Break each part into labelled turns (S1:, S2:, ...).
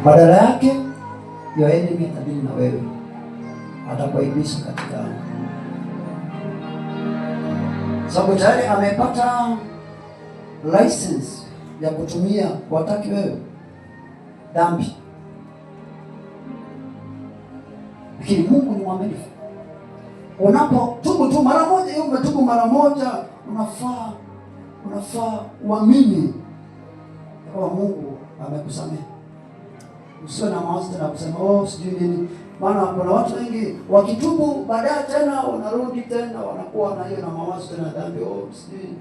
S1: Badala yake your enemy atadili na wewe, atakuaibisha katika sababu tayari amepata license ya kutumia kuataki wewe dhambi. Lakini Mungu ni mwaminifu. Unapotubu tu mara moja, hiyo umetubu mara moja, unafaa uamini kwa Mungu amekusamehe. Usiwe na mawazo tena kusema sijui nini. Maana kuna watu wengi wakitubu baadaye tena wanarudi tena wanakuwa na hiyo na mawazo tena dhambi sijui.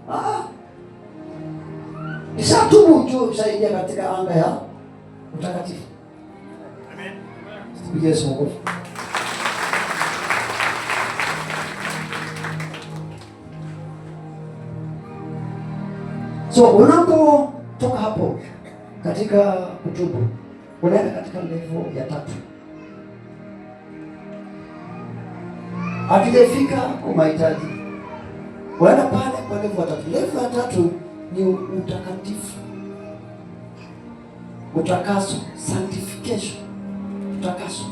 S1: Ishatubu tu, ushaingia katika anga ya utakatifu. Amen. Tupige Yesu makofi. So unapotoka hapo katika kutubu, unaenda katika level ya 3. Akijafika kwa mahitaji, unaenda pale kwa level ya 3. Level ya 3 ni utakatifu, utakaso, sanctification, utakaso.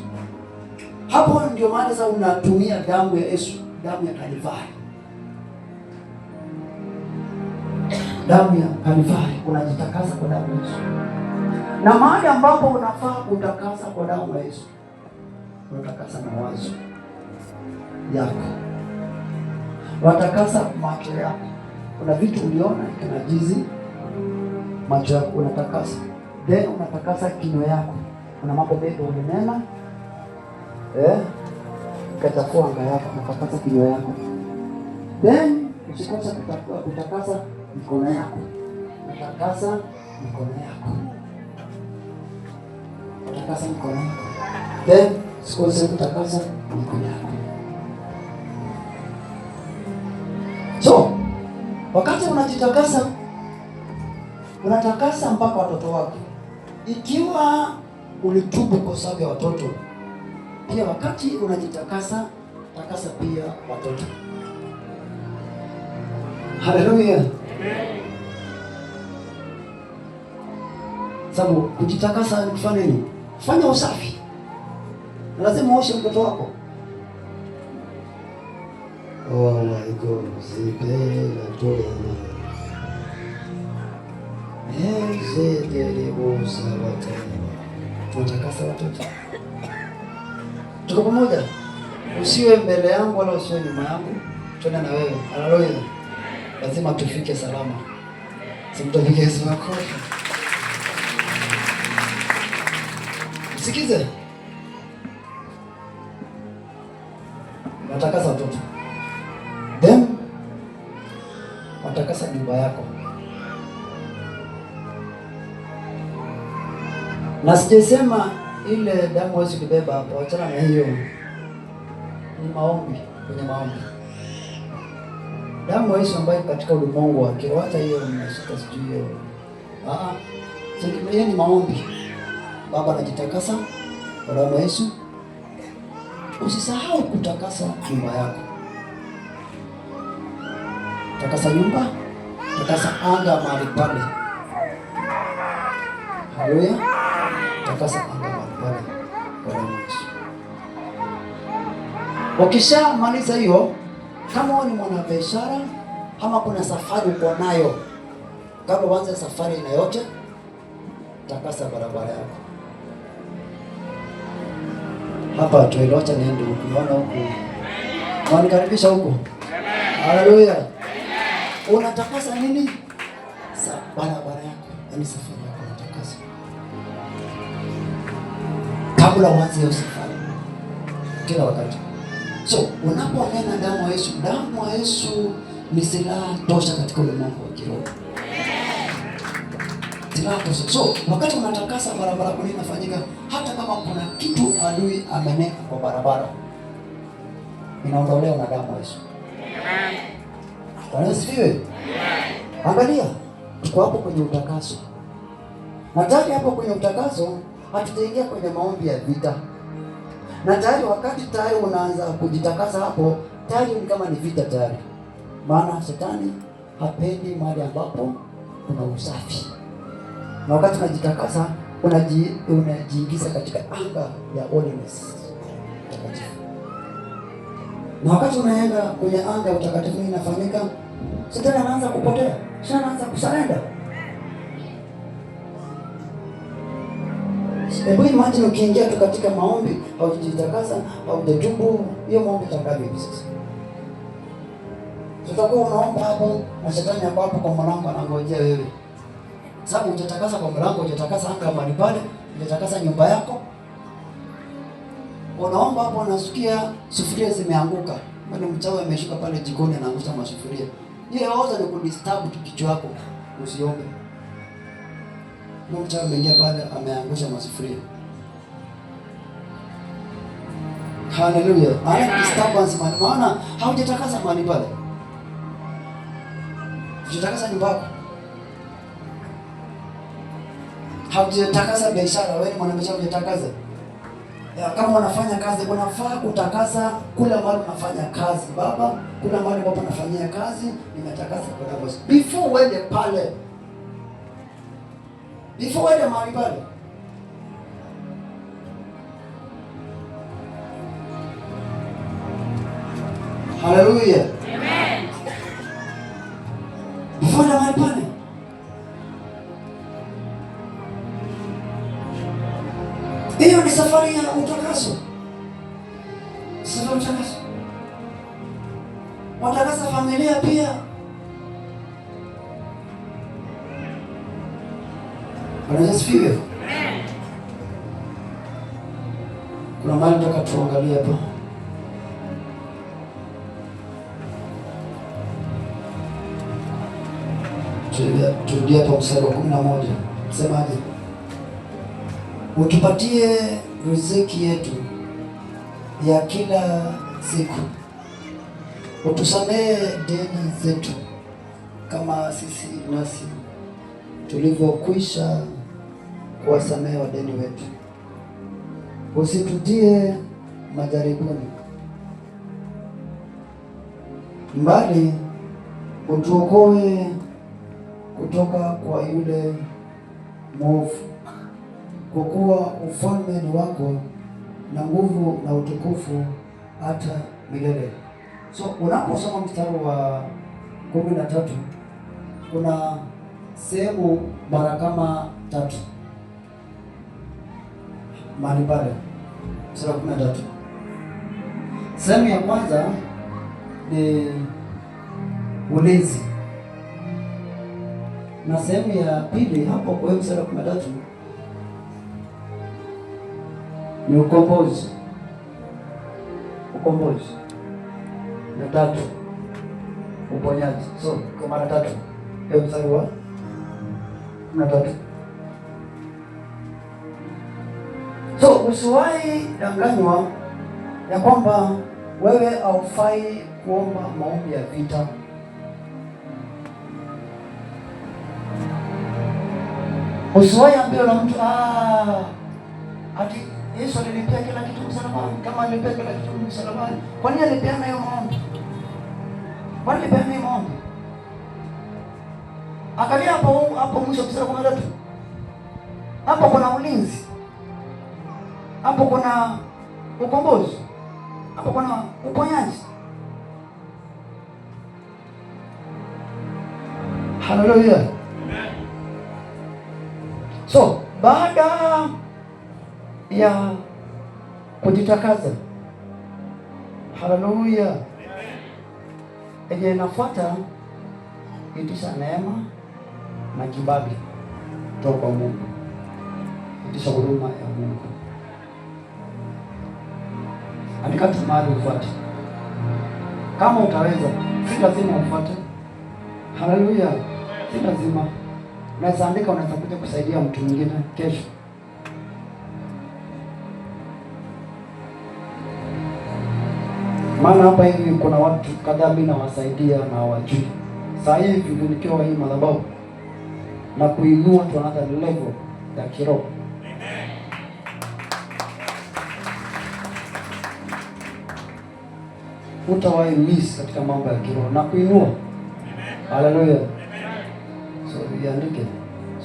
S1: Hapo ndio maana sasa unatumia damu ya Yesu, damu ya Kalvari. Damu ya Kalvari, unajitakasa kwa damu ya Yesu. Na mahali ambapo unafaa kutakasa kwa damu ya Yesu, unatakasa mawazo yako, unatakasa macho yako. Kuna vitu uliona kinajizi macho yako, unatakasa. Then unatakasa kinywa yako. Kuna mambo mengi ulinena kachafua anga yako, unatakasa kinywa yako. Then usikose kutakasa mikono yako. Unatakasa mikono yako. Unatakasa mikono yako. Then usikose kutakasa mikono yako. So wakati unajitakasa, unatakasa mpaka watoto wako. Ikiwa ulitubu kwa sababu ya watoto, pia wakati unajitakasa, takasa pia watoto. Haleluya. Amen. Sababu kujitakasa ni kufanya nini? Fanya usafi. Lazima uoshe mtoto wako. Oh my God, sipenda toa. Tunatakasa watoto. Tuko pamoja. Usiwe mbele yangu wala usiwe nyuma yangu. Twende na wewe. Haleluya. Lazima tufike salama. Simtafike Yesu makofi. Sikize. Natakasa watoto. Then watakasa nyumba yako. Na sijasema ile damu huwezi kubeba hapo, achana na hiyo. Ni maombi, kwenye maombi. Damu ya Yesu ambayo katika ulimwengu wa kiroho, hata hiyo mnashika sijui hiyo. Sio ni maombi. Baba anajitakasa kwa damu ya Yesu. Usisahau kutakasa nyumba yako. Takasa nyumba, takasa anga mahali pale. Haleluya. Takasa anga mahali pale kwa damu ya Yesu. Ukishamaliza hiyo, kama wewe ni mwanabiashara ama kuna safari uko nayo, kabla uanze safari ina yote, takasa barabara yako. Hapa tuelewacha niende huko, naona huko. Wanikaribisha huko. Haleluya. Unatakasa nini? Barabara yako, yaani safari yako unatakasa. Kabla uanze hiyo safari. Kila wakati. So, unaponena damu ya Yesu, damu ya Yesu ni silaha tosha katika ulimwengu wa kiroho. Silaha tosha. So, wakati unatakasa barabara kwa nini inafanyika? Hata kama kuna kitu adui ameneka kwa barabara, inaondolewa na damu ya Yesu. Wanasifiwe? Angalia, tuko hapo kwenye utakaso. Na tayari hapo kwenye utakaso, hatutaingia kwenye maombi ya vita. Na tayari wakati tayari unaanza kujitakasa hapo, tayari ni kama ni vita tayari. Maana shetani hapendi mahali ambapo kuna usafi. Na wakati unajitakasa, unajiingiza katika anga ya holiness takatifu. Na wakati unaenda kwenye anga ya utakatifu inafanyika, Shetani anaanza kupotea, Shetani anaanza kusarenda. Hebu imagine ukiingia tu katika maombi au kujitakasa au kutubu, hiyo maombi itakaa vipi sasa? Tutakuwa unaomba hapo na Shetani hapo kwa mlango anangojea wewe. Sababu hujatakasa kwa mlango, hujatakasa anga mahali pale, hujatakasa nyumba yako. Unaomba hapo unasikia sufuria zimeanguka. Bado mchawi ameshuka pale jikoni anaangusha masufuria. Hiyo yote ni kudisturb tu kichwa chako. Usiombe. Ndio mchawi ameingia pale ameangusha masufuria. Hallelujah. Ana disturbance maana haujatakasa mahali pale. Hujatakasa nyumba yako. Haujatakasa biashara, wewe ni mwanabiashara hujatakasa. Kama unafanya kazi unafaa kutakasa kula mahali unafanya kazi. Baba, kula mahali baba anafanyia kazi, nimetakasa kwa boss. Before uende pale. Before uende mahali pale. Hallelujah. Amen. Before uende mahali pale. Hiyo ni safari ya utakaso. Safari ya utakaso. Watakasa familia pia. Bwana asifiwe. Kuna mahali nataka tuangalie hapa. Turudia hapa mstari wa 11. Semaje? Utupatie riziki yetu ya kila siku. Utusamehe deni zetu kama sisi nasi tulivyokwisha kuwasamehe wadeni wetu. Usitutie majaribuni, mbali utuokoe kutoka kwa yule mwovu. Kwa kuwa ufalme ni wako na nguvu na utukufu hata milele. So unaposoma mstari wa 13 kuna sehemu mara kama 3 mahali pale. Mstari wa 13. Sehemu ya kwanza ni ulinzi. Na sehemu ya pili hapo kwa mstari wa 13 ni ukombozi. Ukombozi. Na 3 uponyaji. So kwa mara 3 hiyo mstari wa 13. So usiwahi danganywa ya kwamba wewe haufai kuomba maombi ya vita. Usiwahi ambiwa na mtu ati Yesu alilipia kila kitu msalabani. Kama alilipia kila kitu msalabani, kwa nini alipeana hiyo maombi? Kwa nini alipeana hiyo maombi? Angalia hapo mwisho mstari wa 13. Hapo kuna ulinzi. Hapo kuna ukombozi. Hapo kuna uponyaji. Hallelujah. So, baada ya kujitakaza, haleluya, inafuata itisha neema na kibali kutoka kwa Mungu, itisha huruma ya Mungu. Andika tu mahali ufuate, kama utaweza, si lazima ufuate. Haleluya, si lazima. Unaweza andika, unaweza kuja kusaidia mtu mwingine kesho. Maana hapa hivi kuna watu kadhaa mimi nawasaidia na wajui. Sasa hivi nikiwa hii madhabahu na kuinua to another level ya kiroho. Utawahi miss katika mambo ya kiroho na kuinua. Haleluya. So iandike.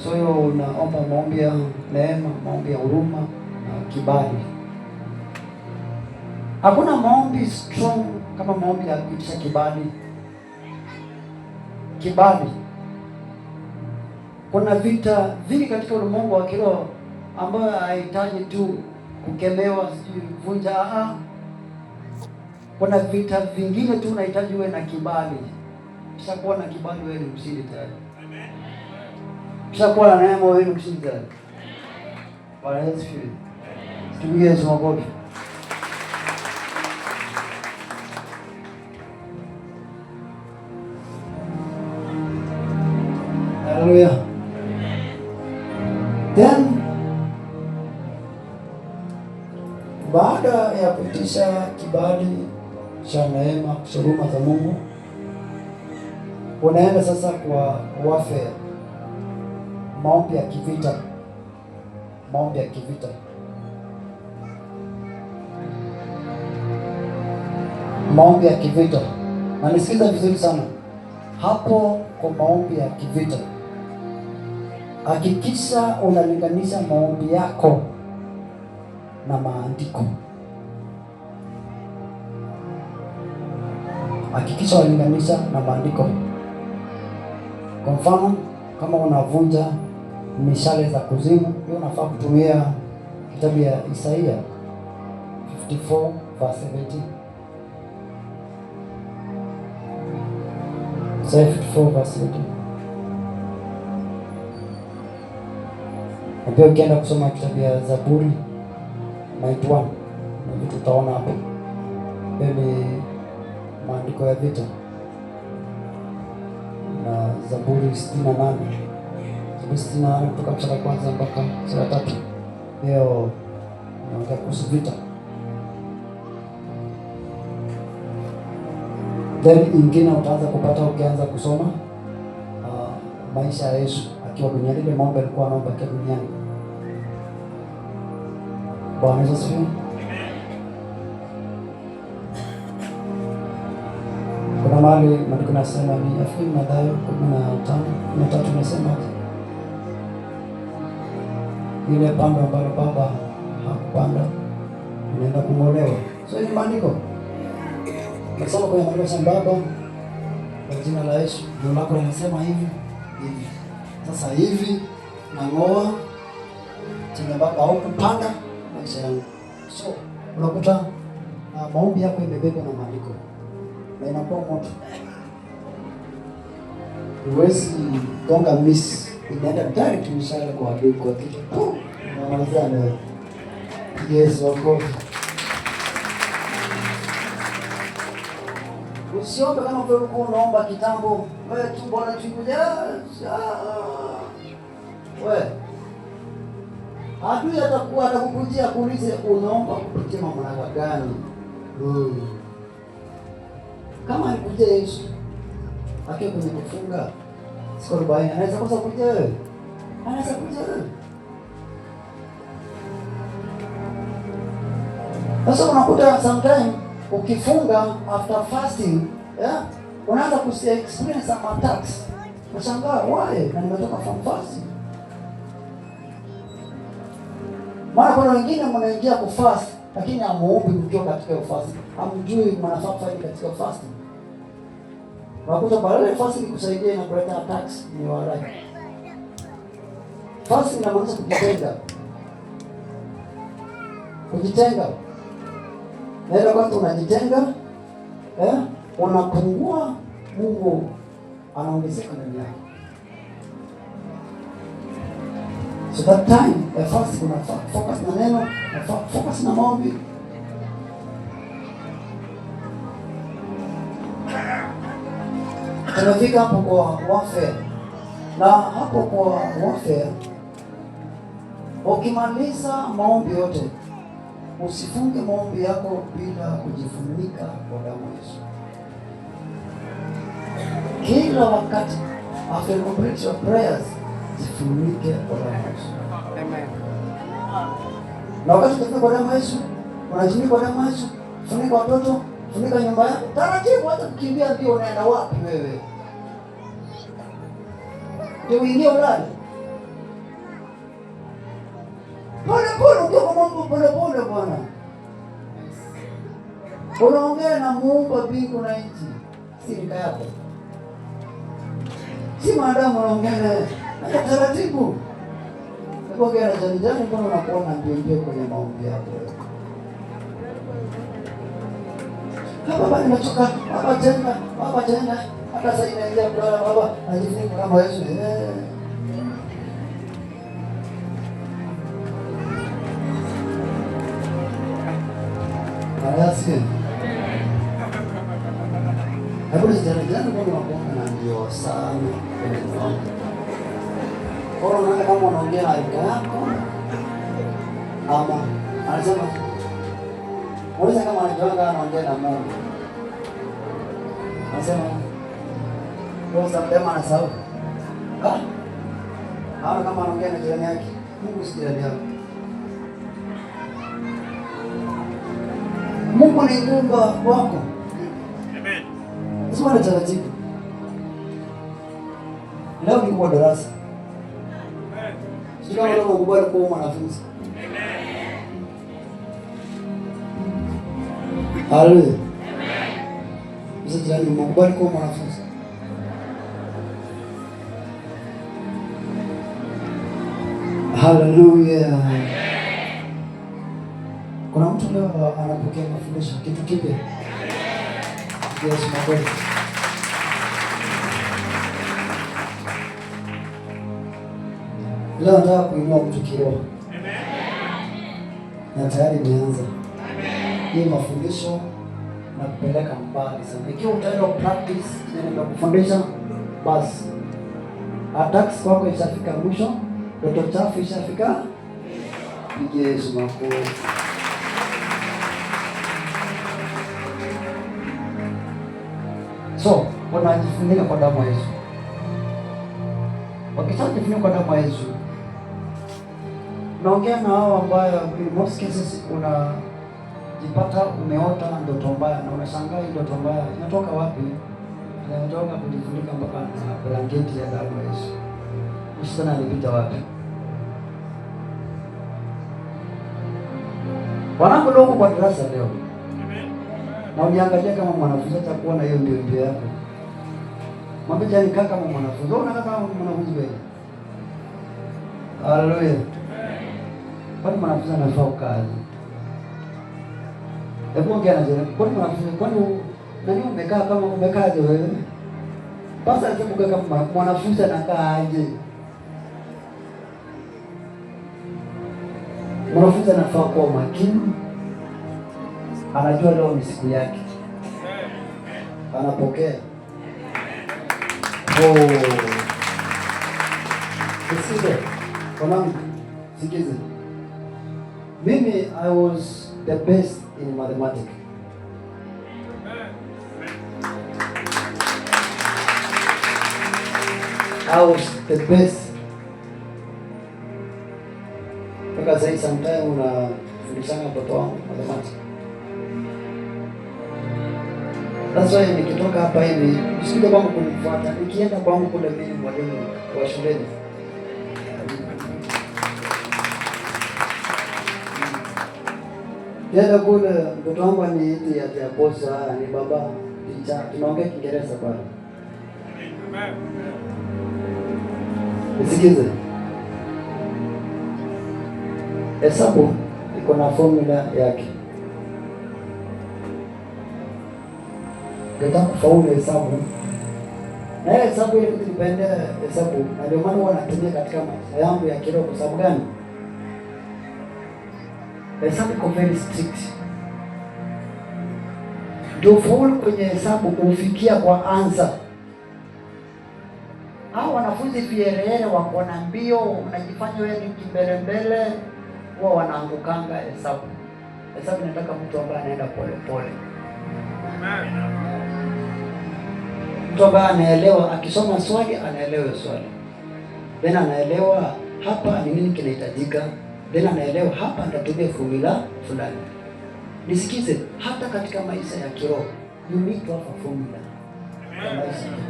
S1: So hiyo unaomba maombi ya neema, maombi ya huruma na kibali. Hakuna maombi strong kama maombi ya kuitisha kibali. Kibali. Kuna vita vingi katika ulimwengu wa kiroho ambayo haihitaji tu kukemewa, vunja. Kuna vita vingine tu unahitaji uwe na kibali. Kisha kuwa na kibali wewe ni mshindi tayari. Kisha kuwa na neema wewe ni mshindi tayari. Bwana Yesu asifiwe. Tupigie Yesu makofi. Haleluya. Then baada ya kuitisha kibali cha neema, huruma za Mungu, unaenda sasa kwa warfare, maombi ya kivita. Maombi ya kivita. Maombi ya kivita. Na nisikiza vizuri sana. Hapo kwa maombi ya kivita, hakikisha unalinganisha maombi yako na maandiko. Hakikisha unalinganisha na maandiko. Kwa mfano, kama unavunja mishale za kuzimu, hiyo unafaa kutumia kitabu ya Isaia 54 verse 17. Isaia 54 verse 17. Na pia ukienda kusoma kitabu ya Zaburi 91, na vitu utaona hapo. Hiyo ni maandiko ya vita. Na Zaburi 68. Zaburi 68 kutoka mstari wa kwanza mpaka mstari wa 3. Hiyo inaongea kuhusu vita. Then ingine utaanza kupata ukianza kusoma maisha ya Yesu akiwa duniani, ile mambo alikuwa anaomba akiwa duniani. Bwana Yesu asifiwe. Kuna mahali maandiko yanasema ni afikiri Mathayo 15:13 nasema ile pando ambalo baba hakupanda inaenda kung'olewa. So ni maandiko. Nasema kwa maandiko ya baba, kwa jina la Yesu, neno lako linasema hivi. Sasa hivi nang'oa chenye baba au kupanda maisha yangu. So unakuta maombi yako imebebwa na maandiko na inakuwa moto. Huwezi gonga miss, inaenda direct mshale kwa adui kwa kitu. Unamalizia na Yesu wako. Usiombe kama vile unaomba kitambo. Wewe tu Bwana tukuja. Wewe. Adui atakuwa atakukujia kuulize unaomba kupitia mamlaka gani? Kama alikuja Yesu akiwa kwenye kufunga siku 40, anaweza kosa kuja wewe? Anaweza kuja wewe? Sasa unakuta sometimes ukifunga after fasting, unaanza experience some attacks. Unashangaa why? Na nimetoka from fasting. Mara kuna wengine mnaingia kufast lakini hamuombi mkiwa katika fasting. Hamjui mnafaa kufanya katika fasting. Wakuta baada fasting kusaidia na kuleta attacks ni warai. Fasting inamaanisha kujitenga. Kujitenga. Na ile wakati unajitenga, unapungua, Mungu anaongezeka ndani yako. So that time, the first focus na neno, focus na maombi. Tunafika hapo kwa warfare. Na hapo kwa warfare, ukimaliza maombi yote, usifunge maombi yako bila kujifunika kwa damu ya Yesu. Kila wakati after you complete your prayers, jifunike kwa damu ya Yesu. Amen. Na wakati ukifunga kwa damu ya Yesu, unajifunika kwa damu ya Yesu, funika watoto, funika nyumba yako. Taratibu, hata kukimbia ndio unaenda wapi wewe? Ndio uingie ulale. Pole pole, ukiwa mambo pole pole bwana. Unaongea na Muumba mbingu na nchi. Si nika yako. Si maadamu unaongea na taratibu. Ongea na jani mbona unakuona mbio kwenye maombi yako. Baba nimetoka, baba tena. Hata sasa inaendelea kulala baba, anajifunga kama Yesu. Ayasi. Hapo ni jana kwa na ndio sana. Kwa unaona kama unaongea na yako ama anasema unaweza kama anajua anaongea na Mungu. Anasema kwa sababu anasahau. Haona kama anaongea na jirani yake. Mungu si jirani yako. Mungu ni Muumba wako. Amen. Sio na taratibu. Leo ni kwa darasa. Amen. Sio kama unakubali kuwa mwanafunzi. Amen. Haleluya. Amen. Sasa ni unakubali kuwa mwanafunzi. Haleluya. Kuna mtu leo anapokea mafundisho kitu kipya. Yesu makofi. Leo nataka kuinua mtu kiroho. Na tayari imeanza. Hii mafundisho na kupeleka mbali sana. Ikiwa utaenda practice na nimekufundisha basi. Attacks kwako ishafika mwisho, ndoto chafu ishafika. Pigie Yesu makofi. So, wanajifunika kwa damu ya Yesu. Wakishajifunika kwa damu ya Yesu, naongea na hao ambao in most cases unajipata umeota ndoto mbaya na unashangaa ndoto mbaya inatoka wapi? Inatoka kujifunika mpaka na blanketi ya damu ya Yesu. Usiona alipita wapi? Wanangu ndio kwa darasa leo. Na uniangalia kama mwanafunzi hata kuona hiyo ndio yako. Mwambie jani kaka kama mwanafunzi. Unaona kama mwanafunzi wewe. Haleluya. Kwani mwanafunzi anafaa kazi. Hebu ongea na jirani. Kwani mwanafunzi nani umekaa kama umekaaje wewe? Basi alipokuwa kama mwanafunzi anakaa aje? Mwanafunzi anafaa kuwa makini. Anajua leo ni siku yake. Anapokea. Sikize. Konami. Sikize. Mimi I was the best in mathematics. I was the best. Because I sometimes unafundishana mtoto wangu mathematics. That's why nikitoka hapa hivi, usikuje kwangu kunifuata. Nikienda kwangu kule mimi mwalimu wa shuleni. Yeye kule mtoto wangu aniiti ya bosa, ni baba, teacher. Tunaongea Kiingereza pale. Amen. Nisikize. Hesabu iko na formula yake. Nataka kufaulu hesabu. Na hesabu ile kitu depende hesabu. Na ndio maana wanatumia katika maisha yangu ya kiroho kwa sababu gani? Hesabu iko very strict. Ndio faulu kwenye hesabu kufikia kwa answer. Hao wanafunzi vierere wako na mbio, unajifanya wewe ni kimbelembele, wao wanaangukanga hesabu. Hesabu inataka mtu ambaye anaenda pole pole. Mtu ambaye anaelewa, akisoma swali anaelewa swali. Then anaelewa hapa ni nini kinahitajika. Then anaelewa hapa nitatumia formula fulani. Nisikize, hata katika maisha ya kiroho, you need to have a formula.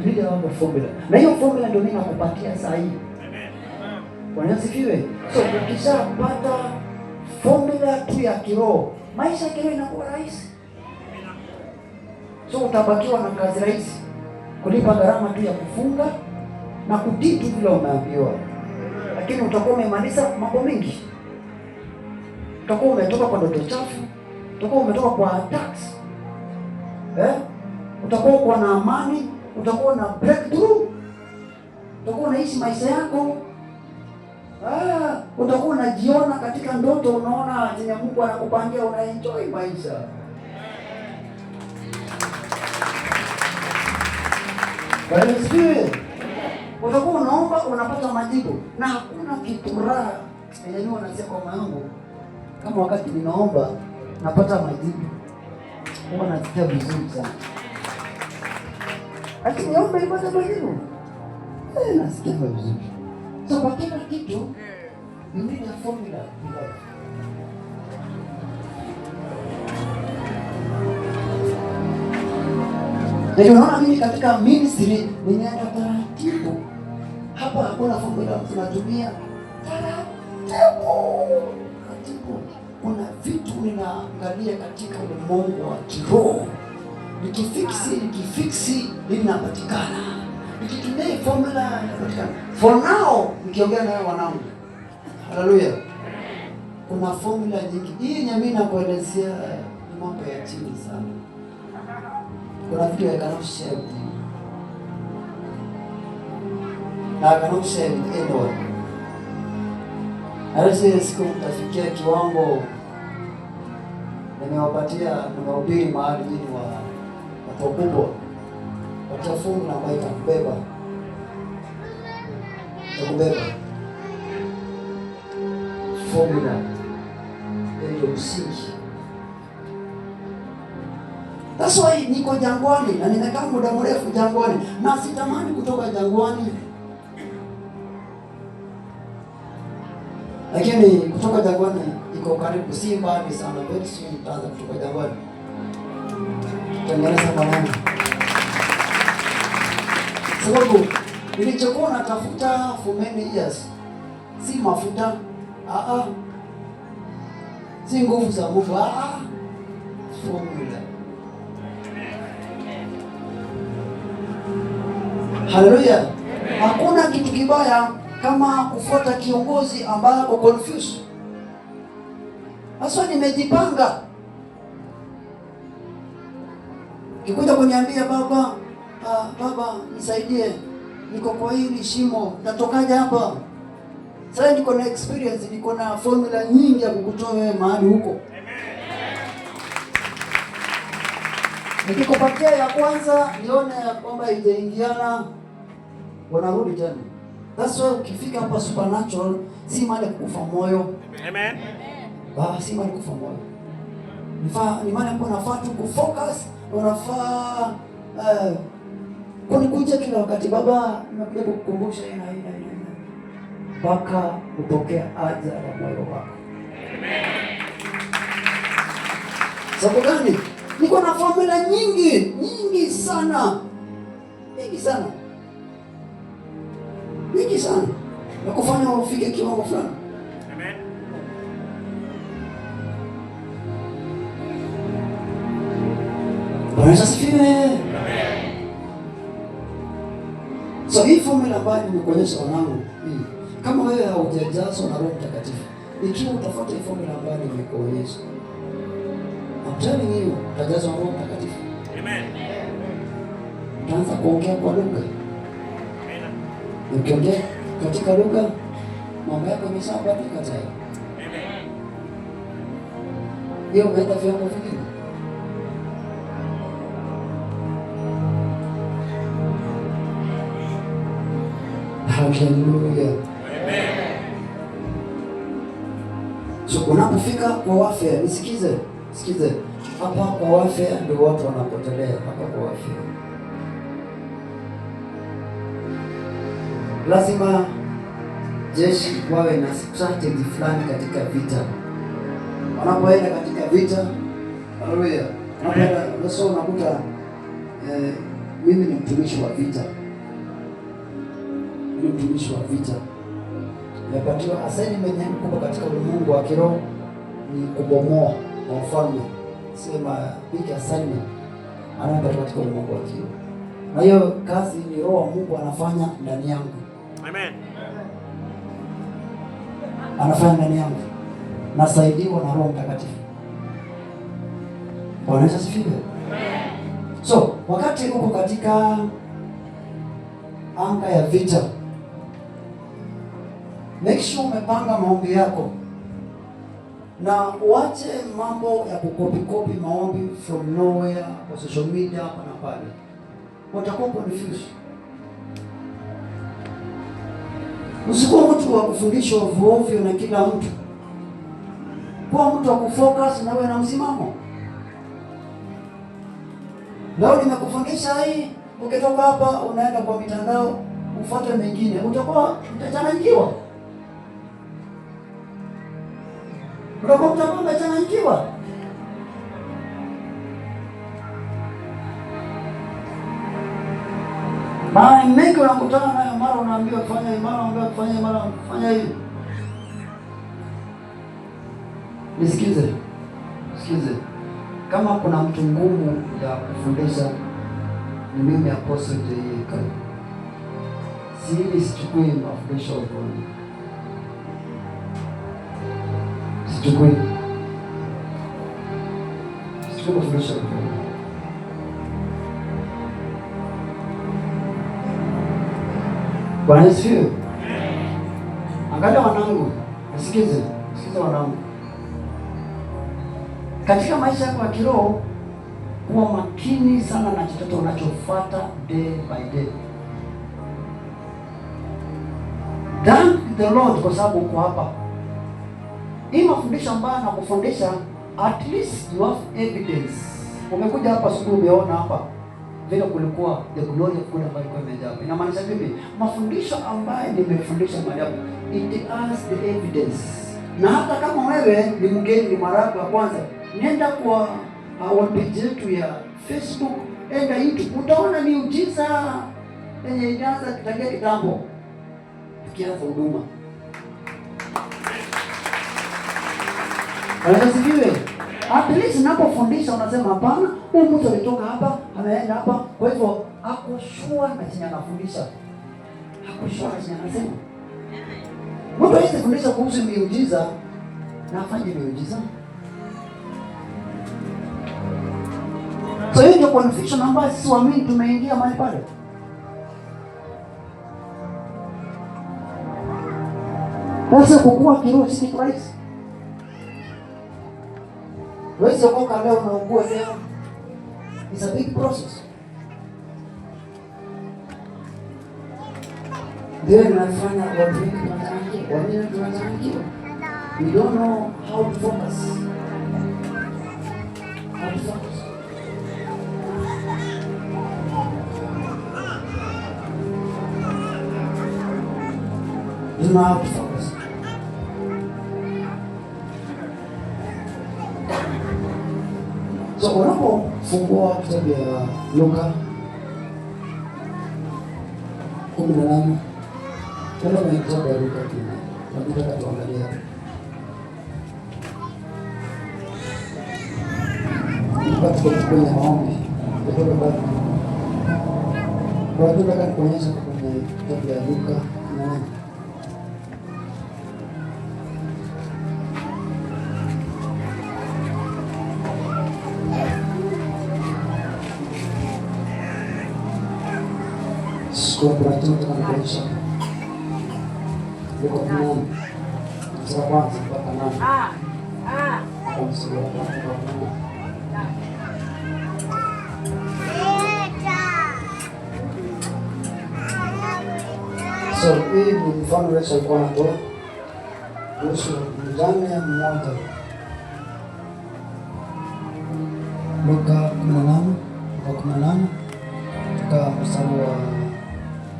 S1: You need to have a formula. Na hiyo formula ndio mimi nakupatia saa hii. Bwana asifiwe. So ukishapata formula tu ya kiroho, maisha ya kiroho inakuwa rahisi. So utabakiwa na kazi rahisi, kulipa gharama tu ya kufunga na kutii tu vile umeambiwa, lakini utakuwa umemaliza mambo mengi. Utakuwa umetoka kwa ndoto chafu, utakuwa umetoka kwa attacks, utakuwa uko na amani, utakuwa na breakthrough, utakuwa unaishi maisha yako. Utakuwa unajiona katika ndoto, unaona zenye Mungu anakupangia, unaenjoy maisha. Basi utakuwa unaomba, unapata majibu, na hakuna kitu raha yenye wanasema kwa moyo wangu kama wakati ninaomba napata majibu. Huwa nasikia vizuri sana. Lakini niombe nipate majibu, nasikia vizuri. So kwa kila kitu you need a formula. Na unaona mimi katika ministry ninaenda taratibu. Hapa hakuna formula tunatumia. Taratibu. Kuna vitu ninaangalia katika ulimwengu wa kiroho. Nikifiksi linapatikana. Nikitumia formula inapatikana. For now, nikiongea na wewe wanangu. Haleluya. Kuna formula nyingi. Hii mimi nakuelezea ni mambo ya chini sana. Kuna vitu ya cannot share with you. Na cannot share with anyone. Hata siku utafikia kiwango nimehubiri mahali ni watu wakubwa. Wacha fungu na ambayo itakubeba. Formula ndio msingi. That's why niko jangwani na nimekaa muda mrefu jangwani na sitamani kutoka jangwani. Lakini kutoka jangwani iko karibu, si mbali sana. Very soon nitaanza kutoka jangwani. Tengeneza maneno. Sababu nilichokuwa natafuta for many years si mafuta, si nguvu za Mungu, formula. Haleluya. Hakuna kitu kibaya kama kufuata kiongozi ambaye ako confused. Sasa nimejipanga. Kikuja kuniambia baba nisaidie, niko kwa hili shimo, natokaje hapa? Sasa niko na experience, niko na formula nyingi ya kukutoa wewe mahali huko. Nikikupatia ya kwanza nione ya kwamba itaingiana, unarudi tena. That's why ukifika hapa supernatural si mali kufa moyo. Amen. Si mali kufa moyo. Ni mali ambapo unafaa tu kufocus, unafaa kunikuja kila wakati, baba nimekuja kukukumbusha ina mpaka upokea haja ya moyo wako. Amen. Sababu gani? Niko na formula nyingi sana. Nyingi sana. Na kufanya ufike kiwango fulani. Amen. Bwana asifiwe. Amen. So hii formula ambayo nimekuonyesha wanangu, kama wewe haujajazwa na Roho Mtakatifu, ikiwa utafuata hii formula ambayo nimekuonyesha, you utajazwa Roho Mtakatifu. Amen. Utaanza kuongea kwa lugha. Amen. Ukiongea katika lugha, mambo yako yameshabadilika tayari. Amen. Hiyo umeenda viwango vingine. Haleluya. Amen. So unapofika kwa warfare, nisikize. Hapa kwa warfare ndio watu wanapotelea hapa kwa warfare. Lazima jeshi wawe na strategy fulani katika vita. Wanapoenda katika vita, haleluya. Sasa unakuta mimi ni mtumishi wa vita. Nimepatiwa assignment kubwa katika ulimwengu wa kiroho ni kubomoa na ufalme, sema big assignment anaenda katika ulimwengu wa kiroho, na hiyo kazi ni Roho wa Mungu anafanya ndani yangu. Amen. Anafanya ndani yangu, nasaidiwa na Roho Mtakatifu. Bwana Yesu asifiwe. So wakati uko katika anga ya vita, make sure umepanga maombi yako na uache mambo ya kukopi maombi from nowhere kwa social media hapa na pale. Utakuwa confused. Usikuwa mtu wa kufundishwa ovyo na kila mtu. Kuwa mtu wa kufocus na wewe na msimamo. Leo nimekufundisha hii, ukitoka hapa unaenda kwa mitandao ufuate mengine, utakuwa umechanganyikiwa. Utakuwa umechanganyikiwa. Mara mengi unakutana nayo, mara unaambiwa kufanya hivi, mara unaambiwa kufanya hivi, mara fanya hivi. Nisikize. Kama kuna mtu ngumu ya kufundisha ni mimi Apostle J.A. Sichukui mafundisho ovyo. Sichukui mafundisho ovyo. Bwana Yesu. Angalia wanangu, sikize wanangu. Katika maisha yako ya kiroho, kuwa makini sana na chochote unachofuata day by day. Thank the Lord kwa sababu uko hapa. Hii mafundisho ambayo nakufundisha, at least you have evidence. Umekuja hapa asubuhi, umeona hapa vile kulikuwa the glory of God ambayo ilikuwa imejaa. Inamaanisha vipi? Mafundisho ambayo nimefundisha mahali hapo, it has the evidence. Na hata kama wewe ni mgeni, ni mara yako ya kwanza, nenda kwa page yetu ya Facebook, enda YouTube, utaona miujiza yenye ilianza tangia kitambo tukianza huduma. Anasifiwe. At least ninapofundisha unasema hapana, huyu mtu alitoka hapa, ameenda hapa, kwa hivyo ako sure na chenye anafundisha. Ako sure na chenye anasema. Mtu hawezi kufundisha kuhusu miujiza na afanye miujiza. So hiyo ndio confusion ambayo sisi waamini tumeingia mahali pale. Sasa kukua kiroho si rahisi. Wewe ukoka leo unaugua leo. It's a big process. Ndio inafanya watu wengi tunachanganyikiwa. We don't know how to focus. You know how to focus. So unapofungua kitabu ya Luka 18, kama ni kitabu ya Luka 10, tunataka tuangalie hapa. Kwa kwenye maombi, kwa tunataka kuonyesha kwenye kitabu ya Luka 18. Kwa kuratibu kama kuonyesha Luka 18 mstari wa kwanza mpaka 8. Mstari wa kwanza. So hii ni mfano Yesu alikuwa anatoa kuhusu mjane mmoja. Luka 18 kutoka mstari wa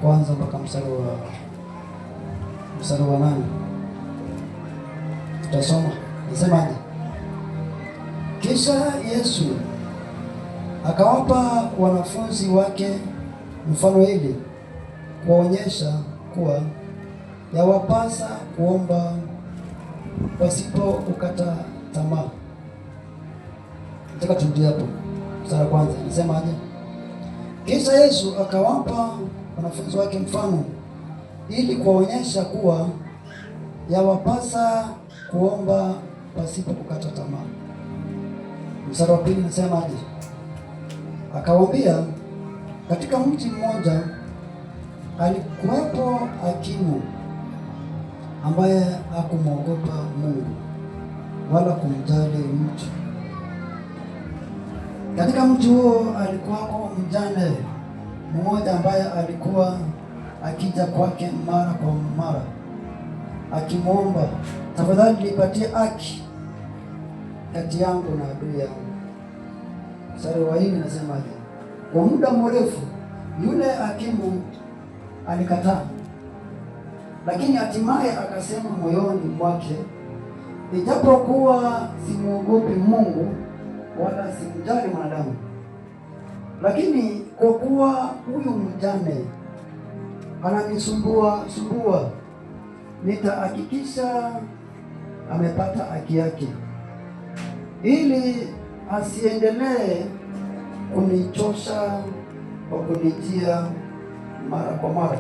S1: kwanza mpaka mstari wa 8. Tutasoma. Nasemaje? Kisha Yesu akawapa wanafunzi wake mfano hili kuwaonyesha kuwa yawapasa kuomba pasipo kukata tamaa. tamaa. Nataka turudie hapo. Sura kwanza inasema aje? Kisha Yesu akawapa wanafunzi wake mfano ili kuwaonyesha kuwa yawapasa kuomba pasipo kukata tamaa. Mstari wa pili inasema aje? Akawaambia, katika mji mmoja alikuwepo hakimu ambaye hakumwogopa Mungu wala kumjali mtu. Katika mji huo alikuwako mjane mmoja ambaye alikuwa akija kwake mara kwa mara akimwomba, tafadhali nipatie haki kati yangu na adui yangu. Mstari wa 4 nasemaje? Kwa muda mrefu yule hakimu alikataa, lakini hatimaye akasema moyoni mwake, ijapokuwa simwogopi Mungu wala simjali mwanadamu, lakini kwa kuwa huyu mjane ananisumbua, nitahakikisha amepata haki yake, ili asiendelee kunichosha kwa kunijia mara kwa mara.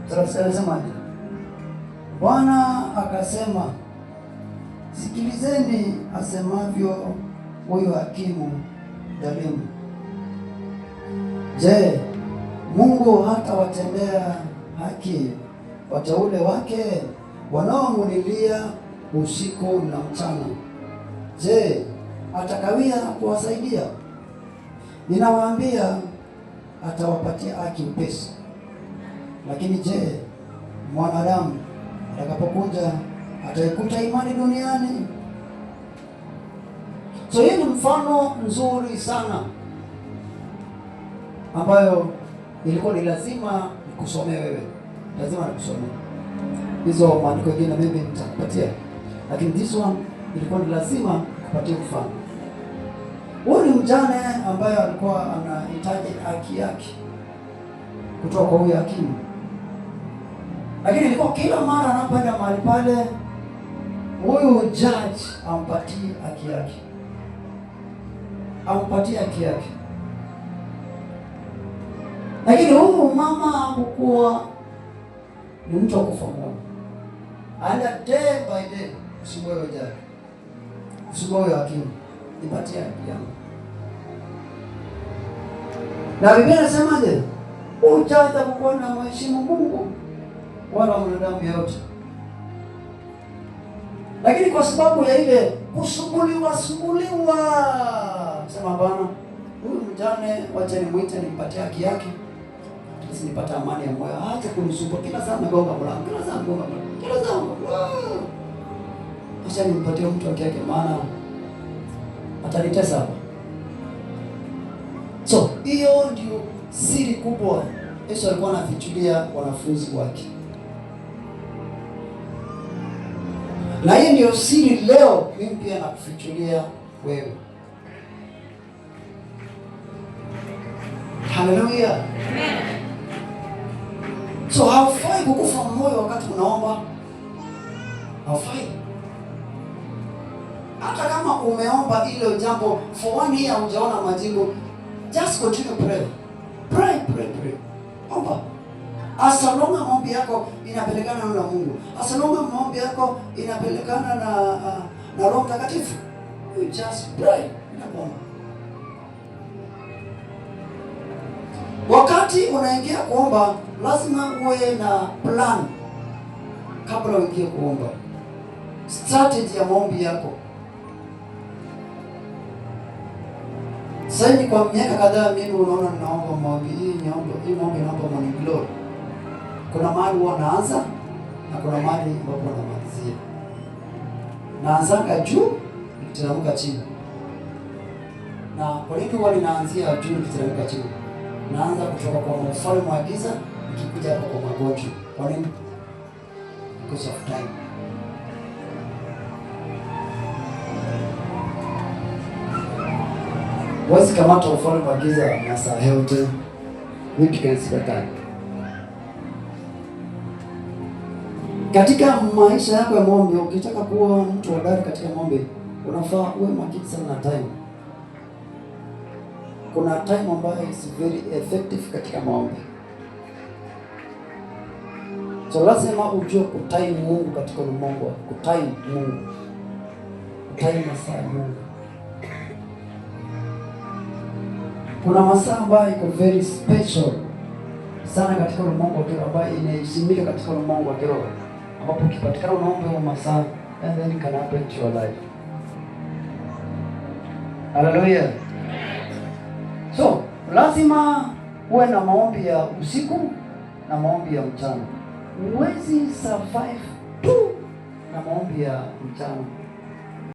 S1: Sasa nasemaje? Bwana akasema, sikilizeni asemavyo huyu hakimu dhalimu. Je, Mungu hata watendea haki wateule wake wanaomulilia usiku na mchana? Je, atakawia kuwasaidia? Ninawaambia, atawapatia haki upesi. Lakini je, mwanadamu atakapokuja ataikuta imani duniani? So hii ni mfano nzuri sana ambayo ilikuwa ni lazima nikusomee wewe, lazima nikusomee. Hizo maandiko mengine mimi nitakupatia, lakini this one ilikuwa ni lazima nikupatie mfano. Huyu ni mjane ambaye alikuwa anahitaji haki yake kutoka kwa huyu hakimu, lakini ilikuwa kila mara anapoenda mahali pale huyu judge ampatie haki yake, lakini huyu mama hakuwa ni mtu wa kufa moyo. Anda day by day, usimwoe judge, usimwoe hakimu, nipatie haki yangu. Na Biblia inasemaje? Ujaza kuwa na mheshimu Mungu wala mwanadamu yeyote. Lakini kwa sababu ya ile kusumbuliwa, sema Bwana, huyu mjane wacha nimuite nimpatie haki yake, ili nipate amani ya moyo. Acha kunisumbua kila saa nagonga mlango, kila saa. Acha nimpatie mtu haki yake, maana atanitesa hapa. So hiyo ndio siri kubwa Yesu alikuwa anafichulia wanafunzi wake, na hii ndio siri leo mimi pia nakufichulia wewe. Haleluya, amen. So haufai kukufa moyo wakati unaomba, haufai. Hata kama umeomba ile jambo for 1 year hujaona majibu, just continue pray. Omba. As long as maombi yako inapelekana na Mungu, as long as maombi yako inapelekana na Roho Mtakatifu, you just pray. Inaomba. Wakati unaingia kuomba, lazima uwe na plan kabla uingie kuomba. Strategy ya maombi yako. Sasa kwa miaka kadhaa mimi unaona ninaomba maombi hii maombi naomba morning glory. Kuna mahali huwa naanza na kuna mahali ambapo namalizia. Naanzanga juu nikiteremka chini. Na kwa nini huwa ninaanzia juu nikiteremka chini? Naanza kutoka kwa ufalme wa giza nikikuja hapa kwa magonjwa. Kwa nini? Because of time. Wasi kamata ufalme wa giza na saa yote wiki kan sipatani. Katika maisha yako ya maombi, ukitaka kuwa mtu hodari katika maombi, unafaa uwe makini sana na time. Kuna time ambayo is very effective katika maombi. So lazima ujue kutime Mungu katika ulimwengu, kutime Mungu, kutime masaa ya Mungu. Kuna masaa ambayo iko very special sana katika ulimwengu wa kiroho, ambayo inaheshimika katika ulimwengu wa kiroho, ambapo ukipatikana unaomba huo masaa, and then it can happen to your life. Hallelujah. So lazima uwe na maombi ya usiku na maombi ya mchana. Huwezi survive tu na maombi ya mchana.